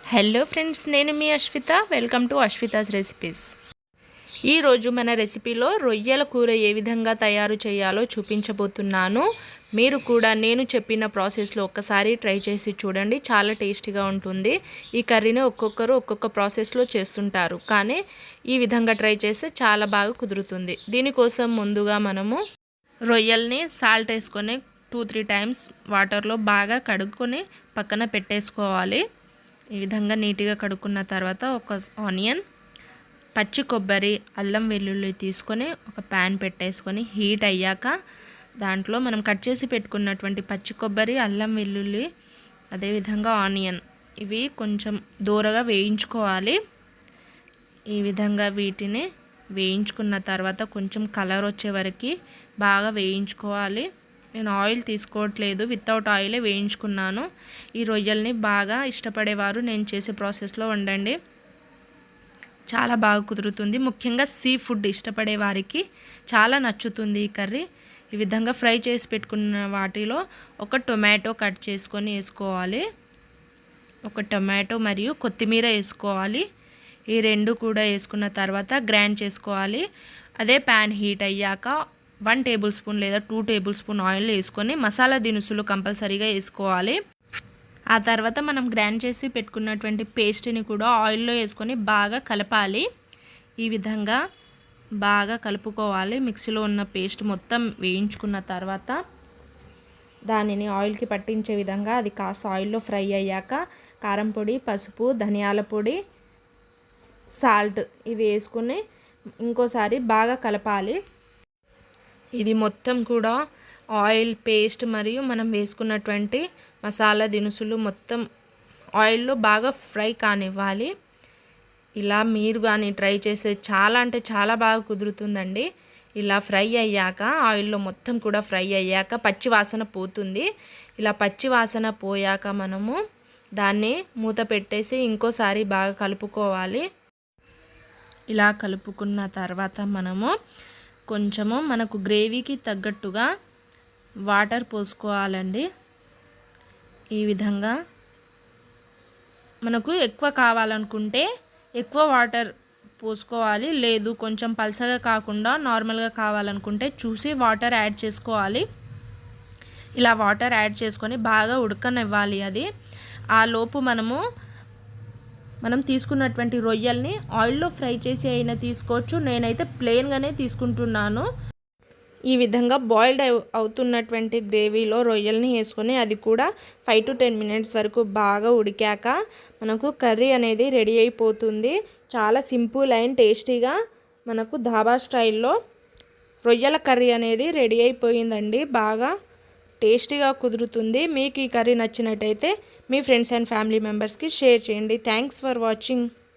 Hello friends, నేను మీ Ashwitha. Welcome to Ashwitha's recipes. ఈరోజు మన రెసిపీలో రొయ్యల కూర ఏ విధంగా తయారు చేయాలో చూపించబోతున్నాను. మీరు కూడా నేను చెప్పిన ప్రాసెస్లో ఒక్కసారి ట్రై చేసి చూడండి, చాలా టేస్టీగా ఉంటుంది. ఈ కర్రీని ఒక్కొక్కరు ఒక్కొక్క ప్రాసెస్లో చేస్తుంటారు, కానీ ఈ విధంగా ట్రై చేస్తే చాలా బాగా కుదురుతుంది. దీనికోసం ముందుగా మనము రొయ్యల్ని సాల్ట్ వేసుకొని 2-3 టైమ్స్ వాటర్లో బాగా కడుక్కొని పక్కన పెట్టేసుకోవాలి. ఈ విధంగా నీట్గా కడుక్కున్న తర్వాత ఒక ఆనియన్, పచ్చి కొబ్బరి, అల్లం వెల్లుల్లి తీసుకొని ఒక ప్యాన్ పెట్టేసుకొని హీట్ అయ్యాక దాంట్లో మనం కట్ చేసి పెట్టుకున్నటువంటి పచ్చి కొబ్బరి, అల్లం వెల్లుల్లి, అదేవిధంగా ఆనియన్ ఇవి కొంచెం దూరగా వేయించుకోవాలి. ఈ విధంగా వీటిని వేయించుకున్న తర్వాత కొంచెం కలర్ వచ్చే వరకు బాగా వేయించుకోవాలి. నేను ఆయిల్ తీసుకోవట్లేదు, వితౌట్ ఆయిలే వేయించుకున్నాను. ఈ రొయ్యల్ని బాగా ఇష్టపడేవారు నేను చేసే ప్రాసెస్లో వండండి, చాలా బాగా కుదురుతుంది. ముఖ్యంగా సీ ఫుడ్ ఇష్టపడే వారికి చాలా నచ్చుతుంది ఈ కర్రీ. ఈ విధంగా ఫ్రై చేసి పెట్టుకున్న వాటిలో ఒక టొమాటో కట్ చేసుకొని వేసుకోవాలి. ఒక టొమాటో మరియు కొత్తిమీర వేసుకోవాలి. ఈ రెండు కూడా వేసుకున్న తర్వాత గ్రైండ్ చేసుకోవాలి. అదే ప్యాన్ హీట్ అయ్యాక 1 టేబుల్ స్పూన్ లేదా 2 టేబుల్ స్పూన్ ఆయిల్ వేసుకొని మసాలా దినుసులు కంపల్సరీగా వేసుకోవాలి. ఆ తర్వాత మనం గ్రైండ్ చేసి పెట్టుకున్నటువంటి పేస్ట్ని కూడా ఆయిల్లో వేసుకొని బాగా కలపాలి. ఈ విధంగా బాగా కలుపుకోవాలి. మిక్సీలో ఉన్న పేస్ట్ మొత్తం వేయించుకున్న తర్వాత దానిని ఆయిల్కి పట్టించే విధంగా అది కాస్త ఆయిల్లో ఫ్రై అయ్యాక కారం పొడి, పసుపు, ధనియాల పొడి, సాల్ట్ ఇవి వేసుకుని ఇంకోసారి బాగా కలపాలి. ఇది మొత్తం కూడా ఆయిల్, పేస్ట్ మరియు మనం వేసుకున్నటువంటి మసాలా దినుసులు మొత్తం ఆయిల్లో బాగా ఫ్రై కానివ్వాలి. ఇలా మీరు కానీ ట్రై చేస్తే చాలా అంటే చాలా బాగా కుదురుతుందండి. ఇలా ఫ్రై అయ్యాక ఆయిల్లో మొత్తం కూడా ఫ్రై అయ్యాక పచ్చి వాసన పోతుంది. ఇలా పచ్చి వాసన పోయాక మనము దాన్ని మూత పెట్టేసి ఇంకోసారి బాగా కలుపుకోవాలి. ఇలా కలుపుకున్న తర్వాత మనము కొంచెము మనకు గ్రేవీకి తగ్గట్టుగా వాటర్ పోసుకోవాలండి. ఈ విధంగా మనకు ఎక్కువ కావాలనుకుంటే ఎక్కువ వాటర్ పోసుకోవాలి, లేదు కొంచెం పల్చగా కాకుండా నార్మల్గా కావాలనుకుంటే చూసి వాటర్ యాడ్ చేసుకోవాలి. ఇలా వాటర్ యాడ్ చేసుకొని బాగా ఉడకనివ్వాలి. అది ఆ లోపు మనం తీసుకున్నటువంటి రొయ్యల్ని ఆయిల్లో ఫ్రై చేసి అయినా తీసుకోవచ్చు. నేనైతే ప్లెయిన్గానే తీసుకుంటున్నాను. ఈ విధంగా బాయిల్డ్ అవుతున్నటువంటి గ్రేవీలో రొయ్యల్ని వేసుకొని అది కూడా 5 to 10 మినిట్స్ వరకు బాగా ఉడికాక మనకు కర్రీ అనేది రెడీ అయిపోతుంది. చాలా సింపుల్ అండ్ టేస్టీగా మనకు ధాబా స్టైల్లో రొయ్యల కర్రీ అనేది రెడీ అయిపోయిందండి. బాగా టేస్టీగా కుదురుతుంది. మీకు ఈ కర్రీ నచ్చినట్టయితే మీ ఫ్రెండ్స్ అండ్ ఫ్యామిలీ మెంబర్స్కి షేర్ చేయండి. Thanks for watching.